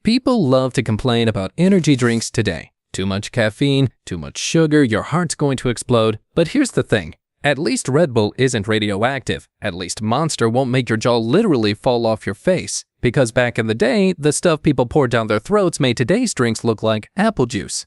People love to complain about energy drinks today. Too much caffeine, too much sugar, your heart's going to explode. But here's the thing. At least Red Bull isn't radioactive. At least Monster won't make your jaw literally fall off your face. Because back in the day, the stuff people poured down their throats made today's drinks look like apple juice.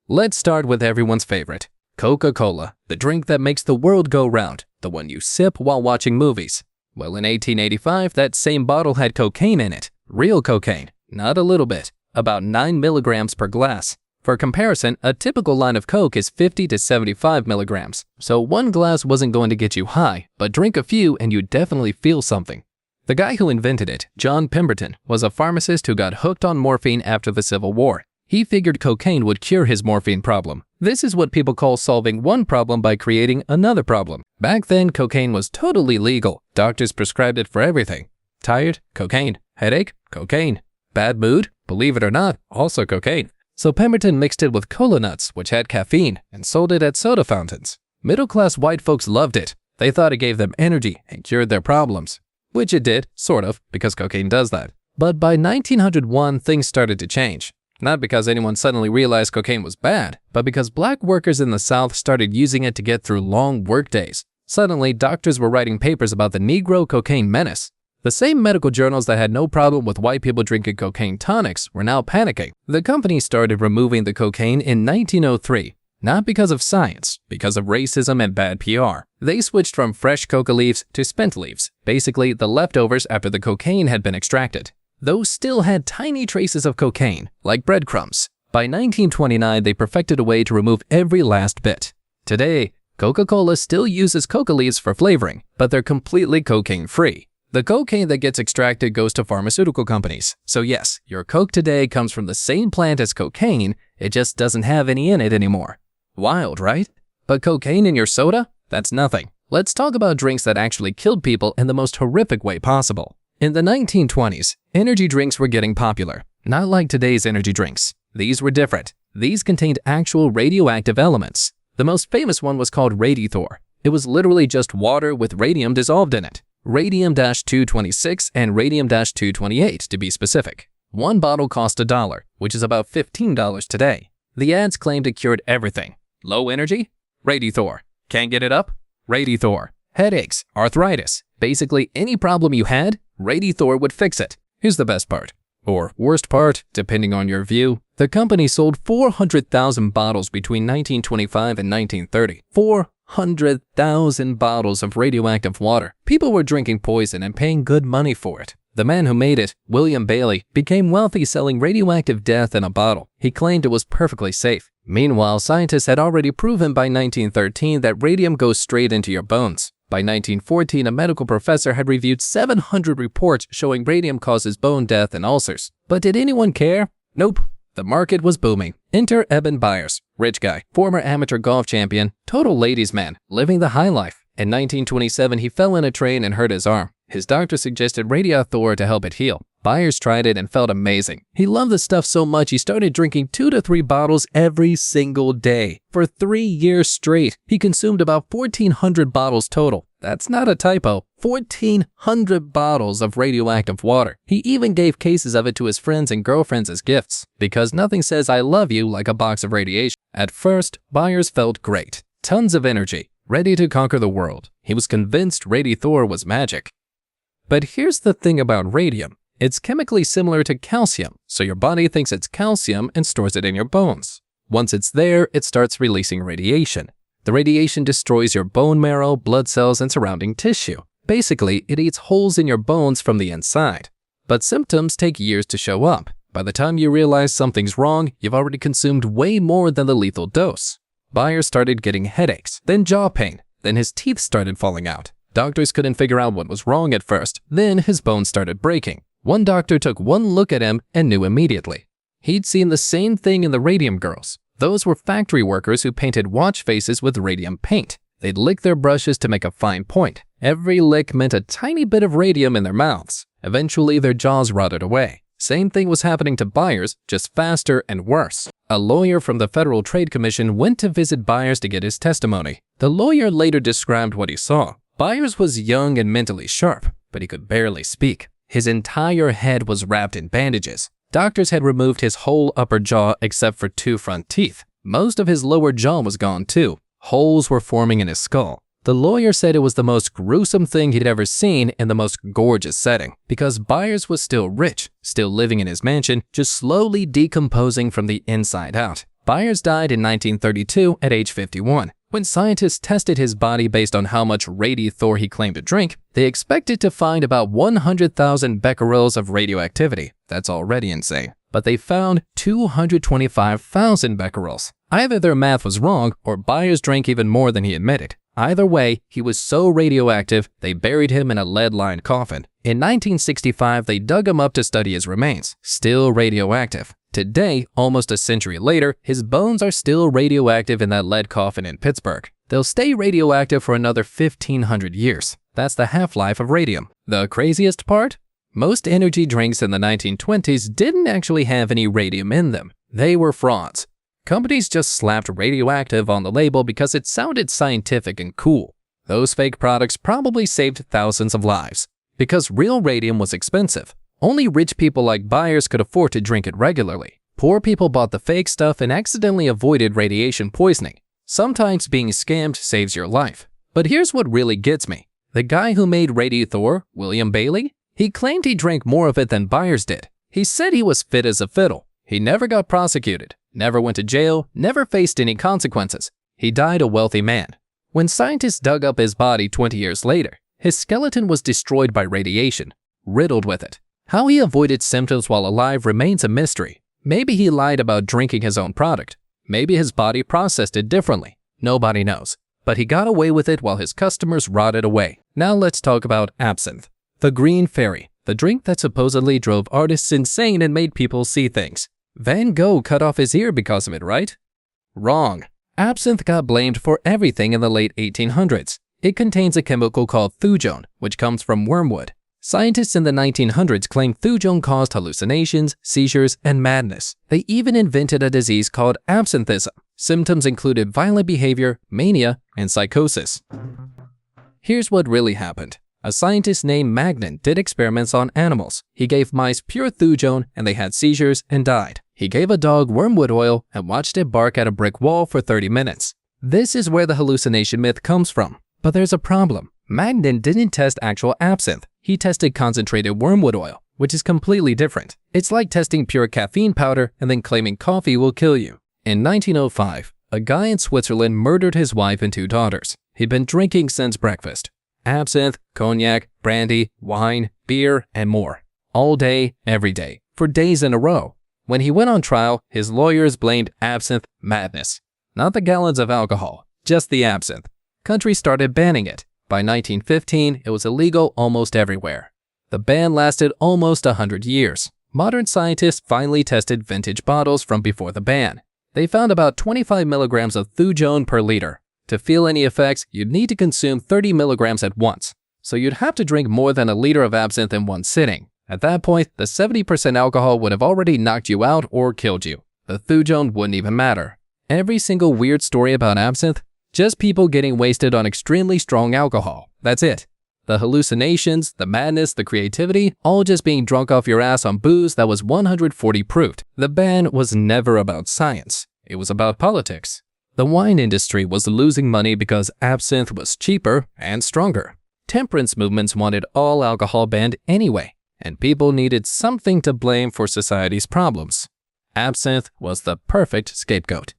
Let's start with everyone's favorite. Coca-Cola, the drink that makes the world go round, the one you sip while watching movies. Well, in 1885, that same bottle had cocaine in it. Real cocaine, not a little bit, about 9 milligrams per glass. For comparison, a typical line of Coke is 50 to 75 milligrams, so one glass wasn't going to get you high, but drink a few and you'd definitely feel something. The guy who invented it, John Pemberton, was a pharmacist who got hooked on morphine after the Civil War. He figured cocaine would cure his morphine problem. This is what people call solving one problem by creating another problem. Back then, cocaine was totally legal. Doctors prescribed it for everything. Tired? Cocaine. Headache? Cocaine. Bad mood? Believe it or not, also cocaine. So Pemberton mixed it with cola nuts, which had caffeine, and sold it at soda fountains. Middle-class white folks loved it. They thought it gave them energy and cured their problems. Which it did, sort of, because cocaine does that. But by 1901, things started to change. Not because anyone suddenly realized cocaine was bad, but because black workers in the South started using it to get through long work days. Suddenly, doctors were writing papers about the Negro cocaine menace. The same medical journals that had no problem with white people drinking cocaine tonics were now panicking. The company started removing the cocaine in 1903, not because of science, because of racism and bad PR. They switched from fresh coca leaves to spent leaves, basically the leftovers after the cocaine had been extracted. Those still had tiny traces of cocaine, like breadcrumbs. By 1929, they perfected a way to remove every last bit. Today, Coca-Cola still uses coca leaves for flavoring, but they're completely cocaine-free. The cocaine that gets extracted goes to pharmaceutical companies. So yes, your Coke today comes from the same plant as cocaine, it just doesn't have any in it anymore. Wild, right? But cocaine in your soda? That's nothing. Let's talk about drinks that actually killed people in the most horrific way possible. In the 1920s, energy drinks were getting popular. Not like today's energy drinks. These were different. These contained actual radioactive elements. The most famous one was called RadiThor. It was literally just water with radium dissolved in it. Radium-226 and radium-228 to be specific. One bottle cost $1, which is about $15 today. The ads claimed it cured everything. Low energy? RadiThor. Can't get it up? RadiThor. Headaches, arthritis, basically any problem you had, RadiThor would fix it. Here's the best part, or worst part, depending on your view. The company sold 400,000 bottles between 1925 and 1930. 400,000 bottles of radioactive water. People were drinking poison and paying good money for it. The man who made it, William Bailey, became wealthy selling radioactive death in a bottle. He claimed it was perfectly safe. Meanwhile, scientists had already proven by 1913 that radium goes straight into your bones. By 1914, a medical professor had reviewed 700 reports showing radium causes bone death and ulcers. But did anyone care? Nope. The market was booming. Enter Eben Byers, rich guy, former amateur golf champion, total ladies' man, living the high life. In 1927, he fell in a train and hurt his arm. His doctor suggested RadiaThor to help it heal. Byers tried it and felt amazing. He loved the stuff so much he started drinking 2 to 3 bottles every single day. For 3 years straight, he consumed about 1,400 bottles total. That's not a typo. 1,400 bottles of radioactive water. He even gave cases of it to his friends and girlfriends as gifts, because nothing says I love you like a box of radiation. At first, Byers felt great. Tons of energy, ready to conquer the world. He was convinced RadiThor was magic. But here's the thing about radium. It's chemically similar to calcium, so your body thinks it's calcium and stores it in your bones. Once it's there, it starts releasing radiation. The radiation destroys your bone marrow, blood cells, and surrounding tissue. Basically, it eats holes in your bones from the inside. But symptoms take years to show up. By the time you realize something's wrong, you've already consumed way more than the lethal dose. Byers started getting headaches, then jaw pain, then his teeth started falling out. Doctors couldn't figure out what was wrong at first, then his bones started breaking. One doctor took one look at him and knew immediately. He'd seen the same thing in the radium girls. Those were factory workers who painted watch faces with radium paint. They'd lick their brushes to make a fine point. Every lick meant a tiny bit of radium in their mouths. Eventually, their jaws rotted away. Same thing was happening to Byers, just faster and worse. A lawyer from the Federal Trade Commission went to visit Byers to get his testimony. The lawyer later described what he saw. Byers was young and mentally sharp, but he could barely speak. His entire head was wrapped in bandages. Doctors had removed his whole upper jaw except for 2 front teeth. Most of his lower jaw was gone too. Holes were forming in his skull. The lawyer said it was the most gruesome thing he'd ever seen in the most gorgeous setting, because Byers was still rich, still living in his mansion, just slowly decomposing from the inside out. Byers died in 1932 at age 51. When scientists tested his body based on how much RadiThor he claimed to drink, they expected to find about 100,000 becquerels of radioactivity. That's already insane. But they found 225,000 becquerels. Either their math was wrong, or Byers drank even more than he admitted. Either way, he was so radioactive, they buried him in a lead-lined coffin. In 1965, they dug him up to study his remains, still radioactive. Today, almost a century later, his bones are still radioactive in that lead coffin in Pittsburgh. They'll stay radioactive for another 1,500 years. That's the half-life of radium. The craziest part? Most energy drinks in the 1920s didn't actually have any radium in them. They were frauds. Companies just slapped radioactive on the label because it sounded scientific and cool. Those fake products probably saved thousands of lives. Because real radium was expensive. Only rich people like Byers could afford to drink it regularly. Poor people bought the fake stuff and accidentally avoided radiation poisoning. Sometimes being scammed saves your life. But here's what really gets me. The guy who made RadiThor, William Bailey, he claimed he drank more of it than Byers did. He said he was fit as a fiddle. He never got prosecuted, never went to jail, never faced any consequences. He died a wealthy man. When scientists dug up his body 20 years later, his skeleton was destroyed by radiation, riddled with it. How he avoided symptoms while alive remains a mystery. Maybe he lied about drinking his own product. Maybe his body processed it differently. Nobody knows. But he got away with it while his customers rotted away. Now let's talk about absinthe. The Green Fairy, the drink that supposedly drove artists insane and made people see things. Van Gogh cut off his ear because of it, right? Wrong. Absinthe got blamed for everything in the late 1800s. It contains a chemical called thujone, which comes from wormwood. Scientists in the 1900s claimed thujone caused hallucinations, seizures, and madness. They even invented a disease called absinthism. Symptoms included violent behavior, mania, and psychosis. Here's what really happened. A scientist named Magnan did experiments on animals. He gave mice pure thujone and they had seizures and died. He gave a dog wormwood oil and watched it bark at a brick wall for 30 minutes. This is where the hallucination myth comes from. But there's a problem. Magnan didn't test actual absinthe. He tested concentrated wormwood oil, which is completely different. It's like testing pure caffeine powder and then claiming coffee will kill you. In 1905, a guy in Switzerland murdered his wife and 2 daughters. He'd been drinking since breakfast. Absinthe, cognac, brandy, wine, beer, and more. All day, every day, for days in a row. When he went on trial, his lawyers blamed absinthe madness. Not the gallons of alcohol, just the absinthe. Countries started banning it. By 1915, it was illegal almost everywhere. The ban lasted almost 100 years. Modern scientists finally tested vintage bottles from before the ban. They found about 25 milligrams of thujone per liter. To feel any effects, you'd need to consume 30 milligrams at once. So you'd have to drink more than a liter of absinthe in one sitting. At that point, the 70% alcohol would have already knocked you out or killed you. The thujone wouldn't even matter. Every single weird story about absinthe, just people getting wasted on extremely strong alcohol. That's it. The hallucinations, the madness, the creativity, all just being drunk off your ass on booze that was 140 proof. The ban was never about science. It was about politics. The wine industry was losing money because absinthe was cheaper and stronger. Temperance movements wanted all alcohol banned anyway, and people needed something to blame for society's problems. Absinthe was the perfect scapegoat.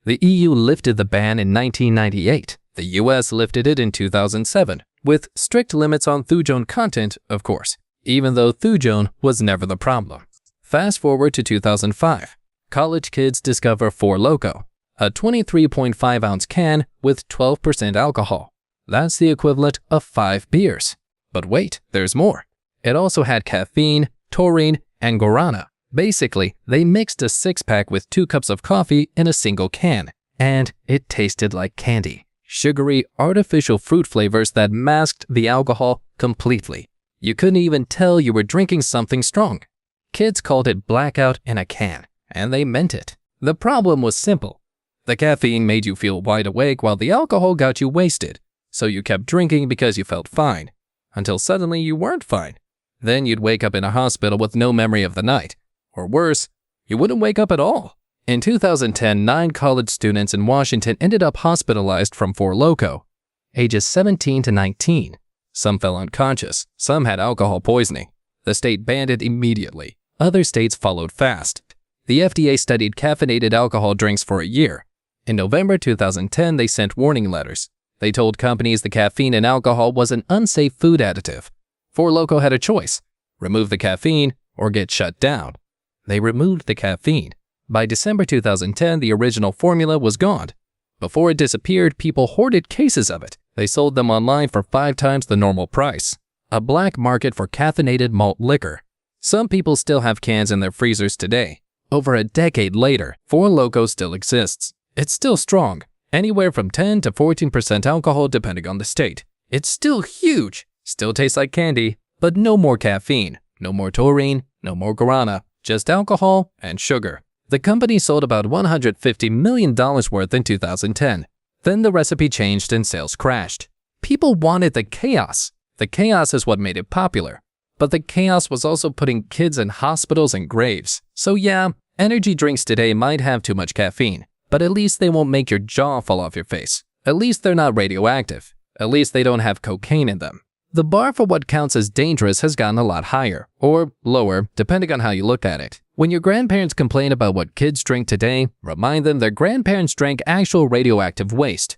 The EU lifted the ban in 1998. The US lifted it in 2007, with strict limits on thujone content, of course, even though thujone was never the problem. Fast forward to 2005. College kids discover 4 Loko, a 23.5-ounce can with 12% alcohol. That's the equivalent of 5 beers. But wait, there's more. It also had caffeine, taurine, and guarana. Basically, they mixed a 6-pack with 2 cups of coffee in a single can, and it tasted like candy. Sugary, artificial fruit flavors that masked the alcohol completely. You couldn't even tell you were drinking something strong. Kids called it blackout in a can, and they meant it. The problem was simple. The caffeine made you feel wide awake while the alcohol got you wasted. So you kept drinking because you felt fine, until suddenly you weren't fine. Then you'd wake up in a hospital with no memory of the night, Or worse, you wouldn't wake up at all. In 2010, 9 college students in Washington ended up hospitalized from 4 Loko, ages 17 to 19. Some fell unconscious, some had alcohol poisoning. The state banned it immediately. Other states followed fast. The FDA studied caffeinated alcohol drinks for a year. In November 2010, they sent warning letters. They told companies the caffeine in alcohol was an unsafe food additive. 4 Loko had a choice: remove the caffeine or get shut down. They removed the caffeine. By December 2010, the original formula was gone. Before it disappeared, people hoarded cases of it. They sold them online for 5 times the normal price. A black market for caffeinated malt liquor. Some people still have cans in their freezers today. Over a decade later, 4 Loko still exists. It's still strong, anywhere from 10 to 14% alcohol depending on the state. It's still huge, still tastes like candy, but no more caffeine, no more taurine, no more guarana, just alcohol and sugar. The company sold about $150 million worth in 2010. Then the recipe changed and sales crashed. People wanted the chaos. The chaos is what made it popular. But the chaos was also putting kids in hospitals and graves. So yeah, energy drinks today might have too much caffeine, but at least they won't make your jaw fall off your face. At least they're not radioactive. At least they don't have cocaine in them. The bar for what counts as dangerous has gotten a lot higher, or lower, depending on how you look at it. When your grandparents complain about what kids drink today, remind them their grandparents drank actual radioactive waste.